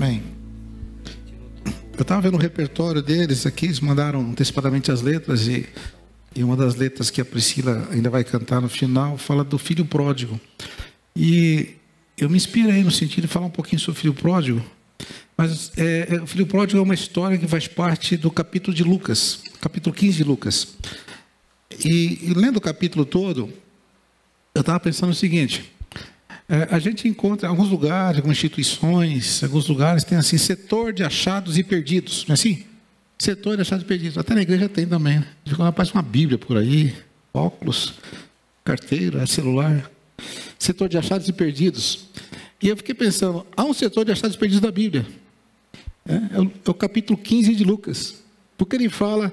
Amém. Eu estava vendo o repertório deles aqui, eles mandaram antecipadamente as letras e uma das letras que a Priscila ainda vai cantar no final fala do filho pródigo. E eu me inspirei no sentido de falar um pouquinho sobre o filho pródigo, mas o filho pródigo é uma história que faz parte do capítulo de Lucas, capítulo 15 de Lucas. E lendo o capítulo todo, eu estava pensando o seguinte: a gente encontra em alguns lugares, algumas instituições, alguns lugares tem assim, setor de achados e perdidos, não é assim? Setor de achados e perdidos, até na igreja tem também, né? De quando aparece uma Bíblia por aí, óculos, carteira, celular, setor de achados e perdidos. E eu fiquei pensando, há um setor de achados e perdidos da Bíblia, é o capítulo 15 de Lucas, porque ele fala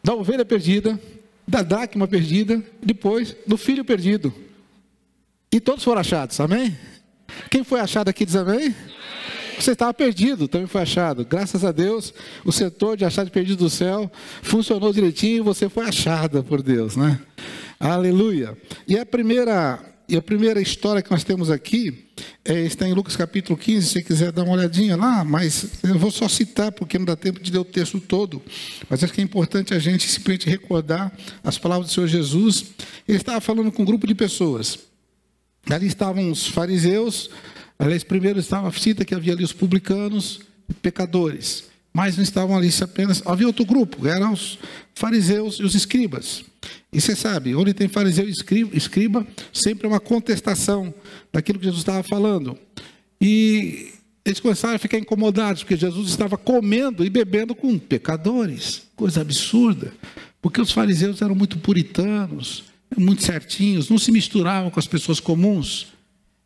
da ovelha perdida, da dracma perdida, depois do filho perdido. E todos foram achados, amém? Quem foi achado aqui diz amém? Você estava perdido, também foi achado. Graças a Deus, o setor de achados perdidos do céu funcionou direitinho e você foi achada por Deus, né? Aleluia. E a primeira história que nós temos aqui está em Lucas capítulo 15, se você quiser dar uma olhadinha lá, mas eu vou só citar porque não dá tempo de ler o texto todo. Mas acho que é importante a gente simplesmente recordar as palavras do Senhor Jesus. Ele estava falando com um grupo de pessoas. Ali estavam os fariseus, aliás, primeiro estava, cita que havia ali os publicanos, pecadores, mas não estavam ali apenas, havia outro grupo, eram os fariseus e os escribas. E você sabe, onde tem fariseu e escriba, sempre é uma contestação daquilo que Jesus estava falando. E eles começaram a ficar incomodados, porque Jesus estava comendo e bebendo com pecadores, coisa absurda, porque os fariseus eram muito puritanos, muito certinhos, não se misturavam com as pessoas comuns,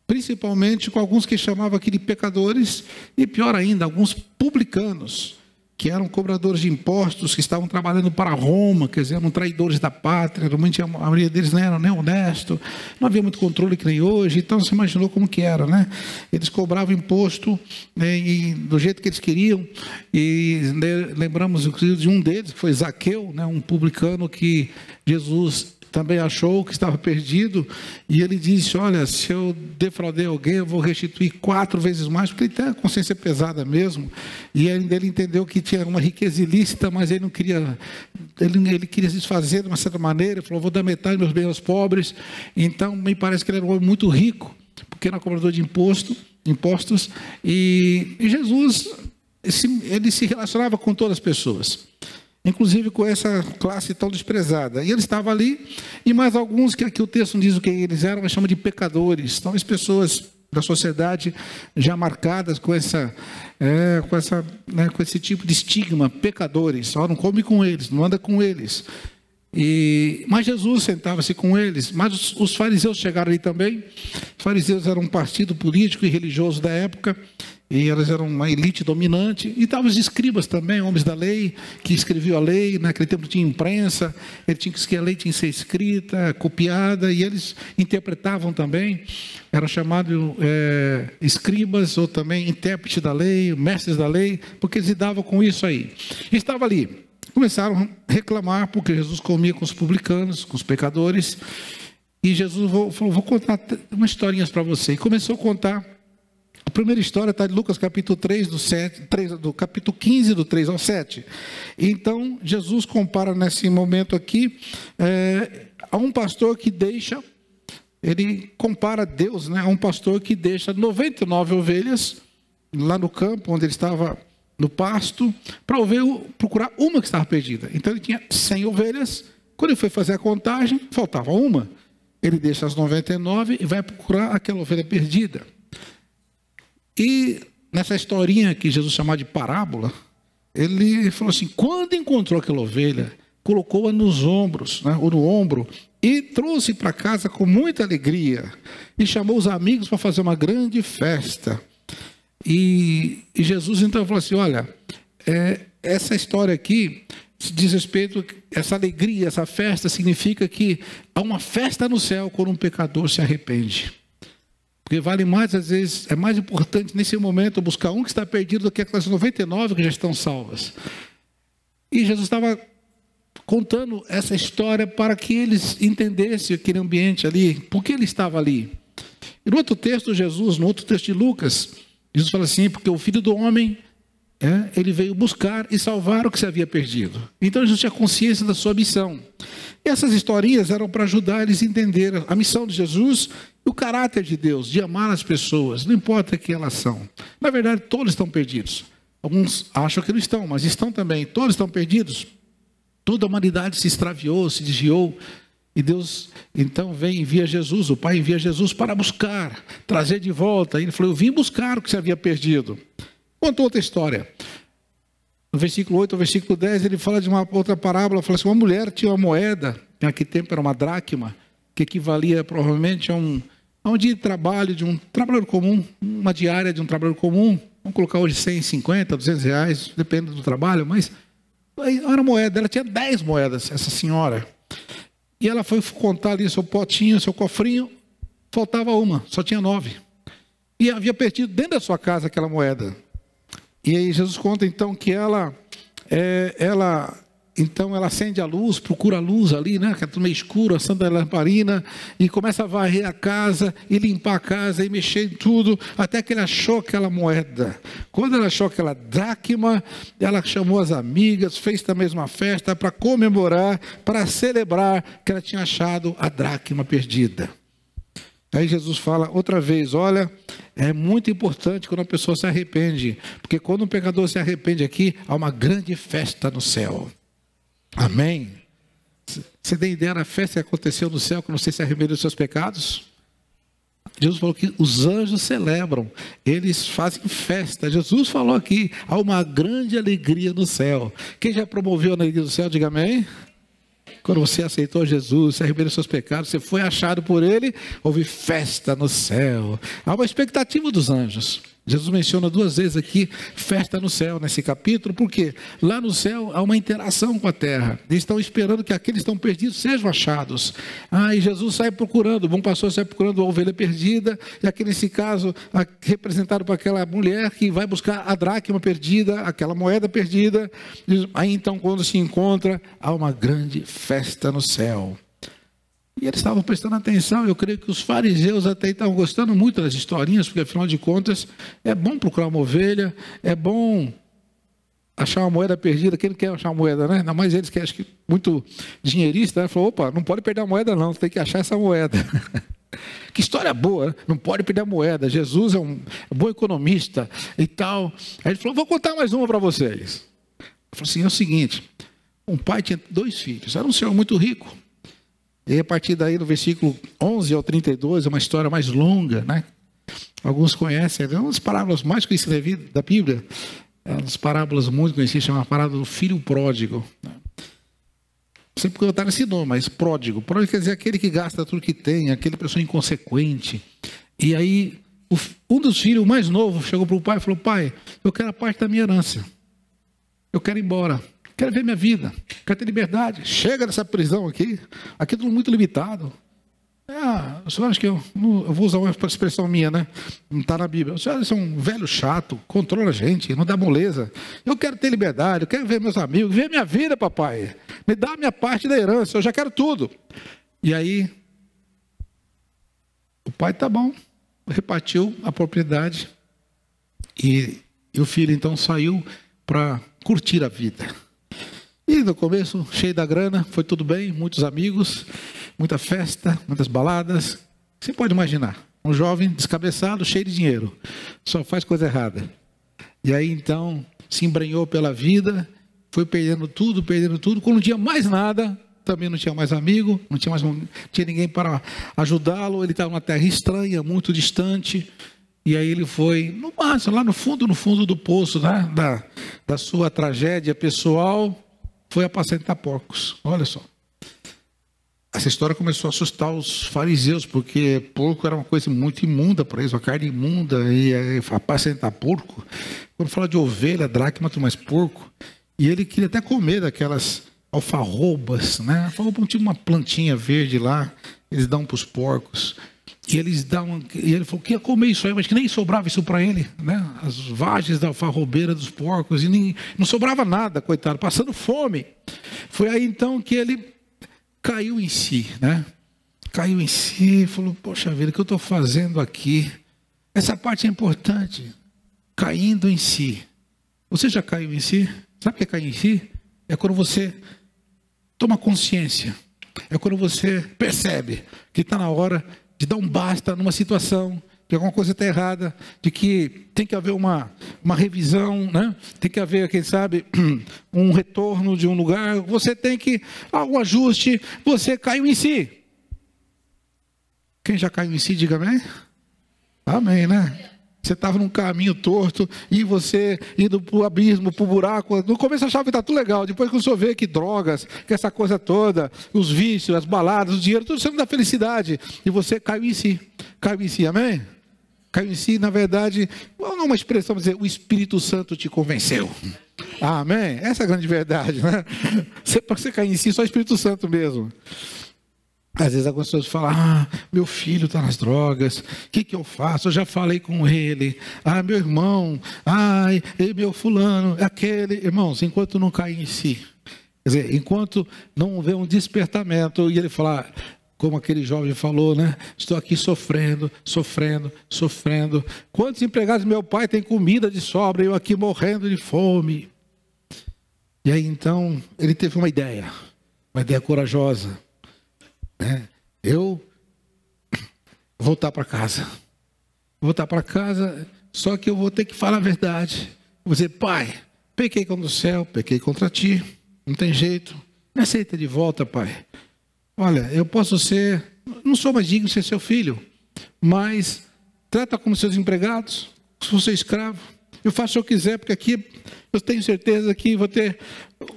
principalmente com alguns que chamavam aqui de pecadores, e pior ainda, alguns publicanos, que eram cobradores de impostos, que estavam trabalhando para Roma, quer dizer, eram traidores da pátria, realmente a maioria deles não era nem honesto, não havia muito controle que nem hoje, então você imaginou como que era, né? Eles cobravam imposto, né, e do jeito que eles queriam, e lembramos inclusive de um deles, que foi Zaqueu, né, um publicano que Jesus também achou que estava perdido, e ele disse, olha, se eu defraudei alguém, eu vou restituir 4 vezes mais, porque ele tem a consciência pesada mesmo, e ele entendeu que tinha uma riqueza ilícita, mas ele não queria, ele queria se desfazer de uma certa maneira, ele falou, vou dar metade dos meus bens aos pobres. Então, me parece que ele era um homem muito rico, porque era cobrador de impostos, e Jesus, ele se relacionava com todas as pessoas, inclusive com essa classe tão desprezada. E ele estava ali, e mais alguns, que aqui o texto não diz o que eles eram, mas chama de pecadores. Talvez pessoas da sociedade já marcadas com esse tipo de estigma, pecadores. Só não come com eles, não anda com eles. Mas Jesus sentava-se com eles. Mas os fariseus chegaram ali também. Os fariseus eram um partido político e religioso da época, e eles eram uma elite dominante, e estavam os escribas também, homens da lei, que escreviam a lei. Naquele tempo tinha imprensa, ele tinha que a lei tinha que ser escrita, copiada, e eles interpretavam também, eram chamados escribas, ou também intérpretes da lei, mestres da lei, porque eles lidavam com isso aí. E estava ali, começaram a reclamar, porque Jesus comia com os publicanos, com os pecadores, e Jesus falou, vou contar umas historinhas para você, e começou a contar. A primeira história está em Lucas capítulo 3, do capítulo 15, do 3 ao 7. Então, Jesus compara nesse momento aqui a um pastor que deixa, ele compara Deus, né, a um pastor que deixa 99 ovelhas lá no campo, onde ele estava no pasto, para procurar uma que estava perdida. Então, ele tinha 100 ovelhas, quando ele foi fazer a contagem, faltava uma. Ele deixa as 99 e vai procurar aquela ovelha perdida. E nessa historinha que Jesus chamava de parábola, ele falou assim, quando encontrou aquela ovelha, colocou-a nos ombros, né, ou no ombro, e trouxe para casa com muita alegria, e chamou os amigos para fazer uma grande festa. E Jesus então falou assim, olha, essa história aqui diz respeito, essa alegria, essa festa, significa que há uma festa no céu quando um pecador se arrepende. Porque vale mais, às vezes, é mais importante nesse momento buscar um que está perdido do que aquelas 99 que já estão salvas. E Jesus estava contando essa história para que eles entendessem aquele ambiente ali, por que ele estava ali. E no outro texto, Jesus, no outro texto de Lucas, Jesus fala assim, porque o Filho do Homem, ele veio buscar e salvar o que se havia perdido. Então Jesus tinha consciência da sua missão. E essas historinhas eram para ajudar eles a entender a missão de Jesus e o caráter de Deus, de amar as pessoas, não importa quem elas são. Na verdade, todos estão perdidos. Alguns acham que não estão, mas estão também. Todos estão perdidos. Toda a humanidade se extraviou, se desviou. E Deus, então, envia Jesus, o Pai envia Jesus para buscar, trazer de volta. E ele falou, eu vim buscar o que se havia perdido. Conta outra história. No versículo 8 ao versículo 10, ele fala de uma outra parábola. Fala assim, uma mulher tinha uma moeda, naquele tempo era uma dracma, que equivalia provavelmente a um dia de trabalho, de um trabalhador comum, uma diária de um trabalhador comum. Vamos colocar hoje 150, 200 reais, depende do trabalho, mas era moeda. Ela tinha 10 moedas, essa senhora. E ela foi contar ali seu potinho, seu cofrinho, faltava uma, só tinha 9. E havia perdido dentro da sua casa aquela moeda. E aí Jesus conta então que ela acende a luz, procura a luz ali, né? Que é tudo meio escuro, acende a lamparina e começa a varrer a casa e limpar a casa e mexer em tudo, até que ele achou aquela moeda. Quando ela achou aquela dracma, ela chamou as amigas, fez também uma festa para comemorar, para celebrar que ela tinha achado a dracma perdida. Aí Jesus fala outra vez, olha, é muito importante quando a pessoa se arrepende, porque quando um pecador se arrepende aqui, há uma grande festa no céu. Amém? Você tem ideia da festa que aconteceu no céu quando você se arrependeu dos seus pecados? Jesus falou que os anjos celebram, eles fazem festa. Jesus falou aqui, há uma grande alegria no céu. Quem já promoveu a alegria do céu, diga amém. Quando você aceitou Jesus, se arrependeu dos seus pecados, você foi achado por Ele, houve festa no céu. Há uma expectativa dos anjos. Jesus menciona 2 vezes aqui, festa no céu, nesse capítulo, porque lá no céu há uma interação com a terra. Eles estão esperando que aqueles que estão perdidos sejam achados. E Jesus sai procurando, o bom pastor sai procurando a ovelha perdida, e aqui nesse caso, representado por aquela mulher que vai buscar a dracma perdida, aquela moeda perdida. Aí então, quando se encontra, há uma grande festa no céu. E eles estavam prestando atenção, eu creio que os fariseus até estavam gostando muito das historinhas, porque afinal de contas, é bom procurar uma ovelha, é bom achar uma moeda perdida. Quem não quer achar uma moeda, né? Ainda mais eles que acham que muito dinheirista, né? Falou, opa, não pode perder a moeda não, tem que achar essa moeda. Que história boa, né? Não pode perder a moeda, Jesus é um bom economista e tal. Aí ele falou, vou contar mais uma para vocês. Ele falou assim, é o seguinte, um pai tinha 2 filhos, era um senhor muito rico. E a partir daí, no versículo 11 ao 32, é uma história mais longa, né? Alguns conhecem, é uma das parábolas mais conhecidas da Bíblia, é uma das parábolas muito conhecidas, chama a parábola do filho pródigo. Sempre cantaram esse nome, mas pródigo. Pródigo quer dizer aquele que gasta tudo que tem, aquele pessoa inconsequente. E aí, um dos filhos, o mais novo, chegou para o pai e falou, pai, eu quero a parte da minha herança. Eu quero ir embora. Quero ver minha vida, quero ter liberdade. Chega dessa prisão aqui é tudo muito limitado. O senhor acha que eu vou usar uma expressão minha, né? Não está na Bíblia. O senhor é um velho chato, controla a gente, não dá moleza. Eu quero ter liberdade, eu quero ver meus amigos, ver minha vida, papai. Me dá a minha parte da herança, eu já quero tudo. E aí, o pai, tá bom, repartiu a propriedade. E o filho então saiu para curtir a vida. E no começo, cheio da grana, foi tudo bem, muitos amigos, muita festa, muitas baladas. Você pode imaginar, um jovem descabeçado, cheio de dinheiro, só faz coisa errada. E aí então, se embrenhou pela vida, foi perdendo tudo. Quando não tinha mais nada, também não tinha mais amigo, não tinha ninguém para ajudá-lo. Ele estava numa terra estranha, muito distante. E aí ele foi, no máximo, lá no fundo do poço, né, da sua tragédia pessoal, foi apacentar porcos. Olha só. Essa história começou a assustar os fariseus, porque porco era uma coisa muito imunda para eles, uma carne imunda, e apacentar porco. Quando fala de ovelha, dracma, mas porco. E ele queria até comer daquelas alfarrobas, né? Alfarroba tinha uma plantinha verde lá, eles dão para os porcos. E ele falou que ia comer isso aí, mas que nem sobrava isso para ele, né? As vagens da alfarrobeira dos porcos, e não sobrava nada, coitado, passando fome. Foi aí então que ele caiu em si, né? Caiu em si e falou, poxa vida, o que eu estou fazendo aqui? Essa parte é importante. caindo em si. Você já caiu em si? Sabe o que é cair em si? É quando você toma consciência. É quando você percebe que está na hora de dar um basta numa situação, que alguma coisa está errada, de que tem que haver uma revisão, né? Tem que haver, quem sabe, um retorno de um lugar. Você tem que, algum ajuste, você caiu em si. Quem já caiu em si, diga amém. Amém, né? Você estava num caminho torto e você indo para o abismo, para o buraco. No começo achava que está tudo legal. Depois que você vê que drogas, que essa coisa toda, os vícios, as baladas, o dinheiro, tudo isso não dá felicidade. E você caiu em si. Caiu em si, amém? Caiu em si, na verdade, não é uma expressão, dizer, o Espírito Santo te convenceu. Amém? Essa é a grande verdade, né? Para você cair em si, só o Espírito Santo mesmo. Às vezes algumas pessoas falam, meu filho está nas drogas, o que eu faço? Eu já falei com ele, meu irmão, meu fulano, aquele. Irmãos, enquanto não cair em si, quer dizer, enquanto não houver um despertamento, e ele falar, como aquele jovem falou, né? Estou aqui sofrendo. Quantos empregados meu pai tem comida de sobra, eu aqui morrendo de fome. E aí então, ele teve uma ideia corajosa. Eu voltar para casa, só que eu vou ter que falar a verdade. Vou dizer, pai, pequei contra o céu, pequei contra ti, não tem jeito, me aceita de volta, pai. Olha, eu posso ser, não sou mais digno de ser seu filho, mas trata como seus empregados, se você é escravo, eu faço o que eu quiser, porque aqui eu tenho certeza que vou ter...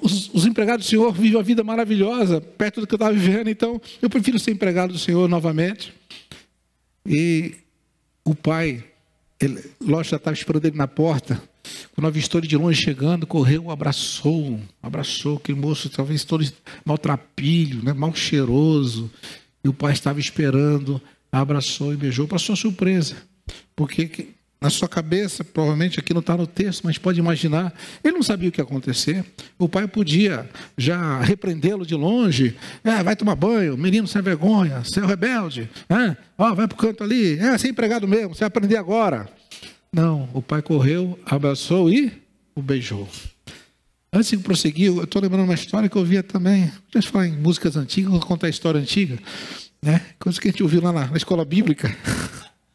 Os empregados do Senhor vivem uma vida maravilhosa, perto do que eu estava vivendo, então eu prefiro ser empregado do Senhor novamente. E o pai, Ló já estava esperando ele na porta, quando avistou ele de longe chegando, correu, abraçou aquele moço, talvez todo maltrapilho, né, mal cheiroso, e o pai estava esperando, abraçou e beijou, para sua surpresa, porque... Na sua cabeça, provavelmente aqui não está no texto, mas pode imaginar, ele não sabia o que ia acontecer. O pai podia já repreendê-lo de longe. Vai tomar banho, menino sem vergonha, seu rebelde. Vai para o canto ali, você é empregado mesmo, você vai aprender agora. Não, o pai correu, abraçou e o beijou. Antes de prosseguir, eu estou lembrando uma história que eu ouvia também. Deixa eu falar em músicas antigas, vou contar a história antiga. Coisa que a gente ouviu lá na escola bíblica,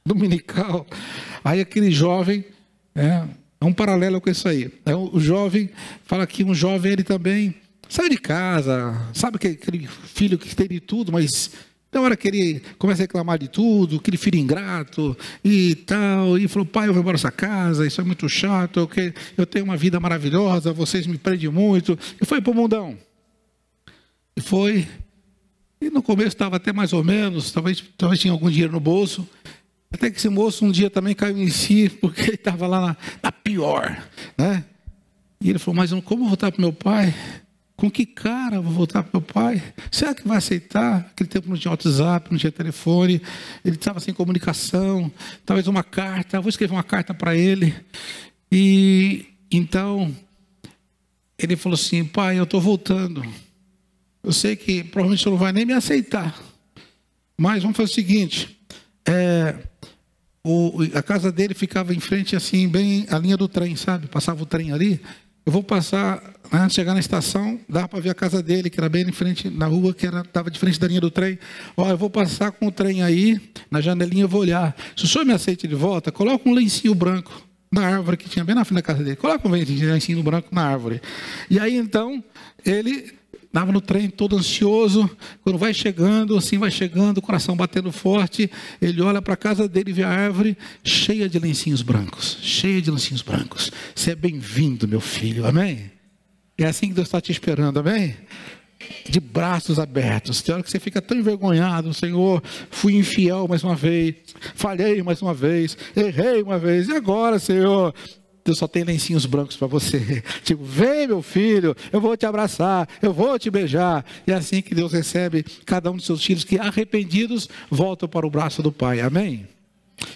dominical. Aí aquele jovem, é um paralelo com isso aí. O jovem, fala que um jovem, ele também sai de casa, sabe aquele filho que tem de tudo, mas na hora que ele começa a reclamar de tudo, aquele filho ingrato e tal, e falou, pai, eu vou embora dessa casa, isso é muito chato, eu tenho uma vida maravilhosa, vocês me prendem muito, e foi para o mundão. E no começo estava até mais ou menos, talvez tinha algum dinheiro no bolso, até que esse moço um dia também caiu em si, porque ele estava lá na pior, né? E ele falou, mas como eu vou voltar para o meu pai? Com que cara eu vou voltar para o meu pai? Será que vai aceitar? Aquele tempo não tinha WhatsApp, não tinha telefone, ele estava sem comunicação, talvez uma carta, vou escrever uma carta para ele. E então, ele falou assim, pai, eu estou voltando. Eu sei que provavelmente você não vai nem me aceitar, mas vamos fazer o seguinte, a casa dele ficava em frente, assim, bem a linha do trem, sabe? Passava o trem ali. Eu vou passar, né, chegar na estação, dá para ver a casa dele, que era bem em frente, na rua, que estava de frente da linha do trem. Eu vou passar com o trem aí, na janelinha eu vou olhar. Se o senhor me aceita de volta, coloca um lencinho branco na árvore que tinha bem na frente da casa dele. Coloca um lencinho branco na árvore. E aí, então, ele... estava no trem todo ansioso, quando vai chegando, o coração batendo forte, ele olha para a casa dele e vê a árvore cheia de lencinhos brancos, Você é bem-vindo, meu filho, amém? É assim que Deus está te esperando, amém? De braços abertos. Tem hora que você fica tão envergonhado, Senhor, fui infiel mais uma vez, falhei mais uma vez, errei uma vez, e agora, Senhor? Deus só tem lencinhos brancos para você. Tipo, vem meu filho, eu vou te abraçar, eu vou te beijar. E é assim que Deus recebe cada um de seus filhos que arrependidos voltam para o braço do Pai. Amém?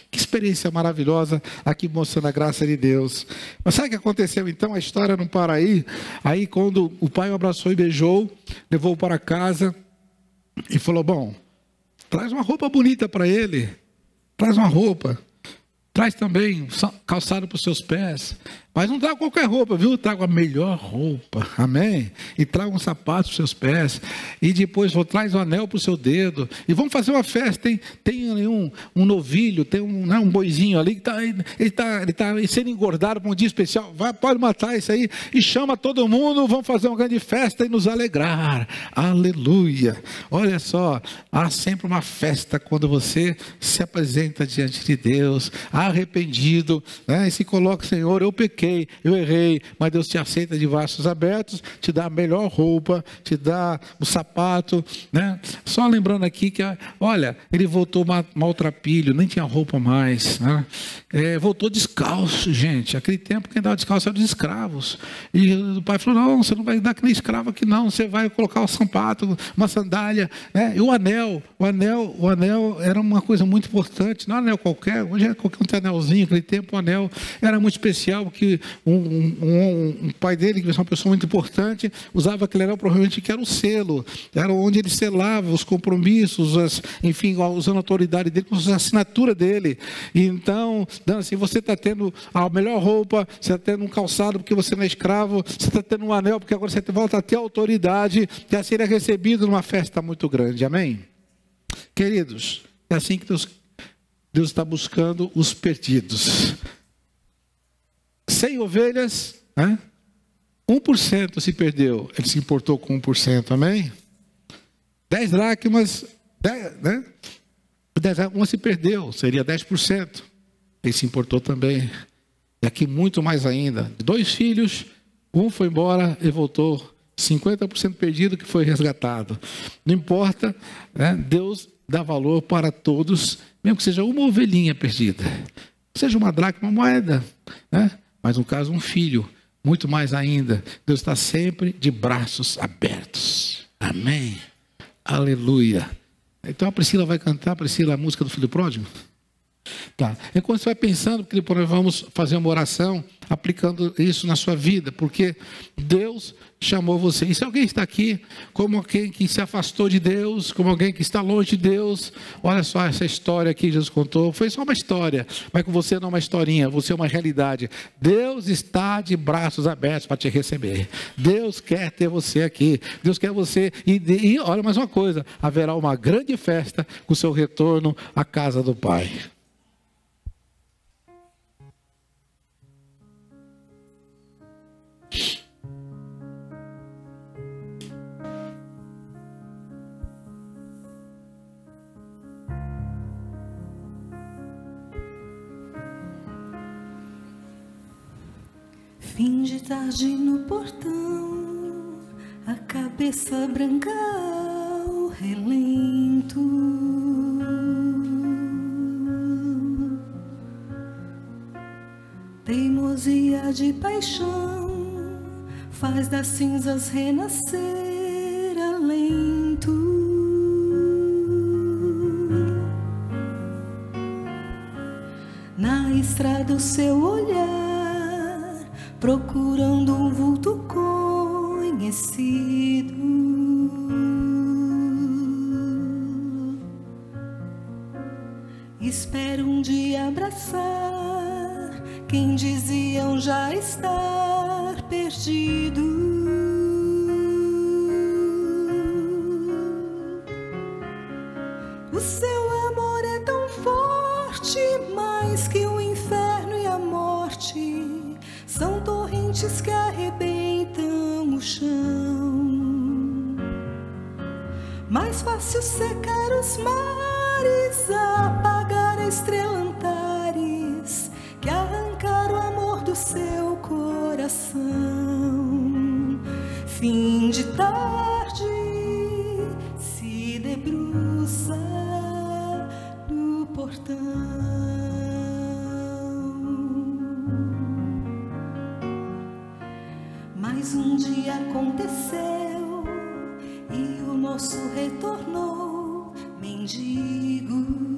Que experiência maravilhosa aqui mostrando a graça de Deus. Mas sabe o que aconteceu então? A história não para aí. Aí quando o pai o abraçou e beijou, levou-o para casa e falou, bom, traz uma roupa bonita para ele. Traz uma roupa. Traz também calçado para os seus pés. Mas não traga qualquer roupa, viu? Traga a melhor roupa, amém? E traga um sapato para os seus pés. E depois traz um anel para o seu dedo. E vamos fazer uma festa, hein? Tem um novilho, tem um boizinho ali, que ele está sendo engordado para um dia especial. Pode matar isso aí. E chama todo mundo, vamos fazer uma grande festa e nos alegrar. Aleluia. Olha só, há sempre uma festa quando você se apresenta diante de Deus, arrependido, né? E se coloca, Senhor, eu pequei, eu errei, mas Deus te aceita de braços abertos, te dá a melhor roupa, te dá o sapato, né? Só lembrando aqui que, olha, ele voltou maltrapilho, nem tinha roupa mais, né? Voltou descalço, gente. Aquele tempo quem dava descalço eram os escravos. E o pai falou: não, você não vai dar que nem escravo aqui não, você vai colocar o sapato, uma sandália, né? E o anel era uma coisa muito importante, não é um anel qualquer, hoje é qualquer um anelzinho. Naquele tempo o anel era muito especial, porque um pai dele, que era uma pessoa muito importante, usava aquele anel, provavelmente que era o selo, era onde ele selava os compromissos, enfim, usando a autoridade dele, com a assinatura dele. E então, assim, você está tendo a melhor roupa, você está tendo um calçado porque você não é escravo, você está tendo um anel porque agora você volta a ter autoridade, que assim é recebido numa festa muito grande, amém? Queridos, é assim que Deus está buscando os perdidos. 100 ovelhas, né? 1% se perdeu, ele se importou com 1%, amém? 10 dracmas, 10, né? 10, uma se perdeu, seria 10%, ele se importou também. E aqui muito mais ainda, 2 filhos, um foi embora e voltou, 50% perdido que foi resgatado. Não importa, né? Deus dá valor para todos, mesmo que seja uma ovelhinha perdida, seja uma dracma, uma moeda, né? Mas no caso um filho, muito mais ainda, Deus está sempre de braços abertos, amém, aleluia. Então a Priscila vai cantar, Priscila, a música do filho pródigo. Tá. Enquanto você vai pensando, porque depois nós vamos fazer uma oração aplicando isso na sua vida, porque Deus chamou você. E se alguém está aqui como alguém que se afastou de Deus, como alguém que está longe de Deus, olha só essa história que Jesus contou, foi só uma história, mas com você não é uma historinha, você é uma realidade. Deus está de braços abertos para te receber. Deus quer ter você aqui, Deus quer você, e olha mais uma coisa, haverá uma grande festa com o seu retorno à casa do Pai. Fim de tarde no portão, a cabeça branca ao relento. Teimosia de paixão faz das cinzas renascer alento. Na estrada o seu olhar procurando um vulto conhecido. Espero um dia abraçar quem diziam já estar perdido. O seu amor é tão forte, mais que o inferno e a morte. São torrentes que arrebentam o chão. Mais fácil secar os mares, apagar a estrela Antares, que arrancar o amor do seu coração. Fim de tarde se debruça no portão. Mas um dia aconteceu e o moço retornou mendigo.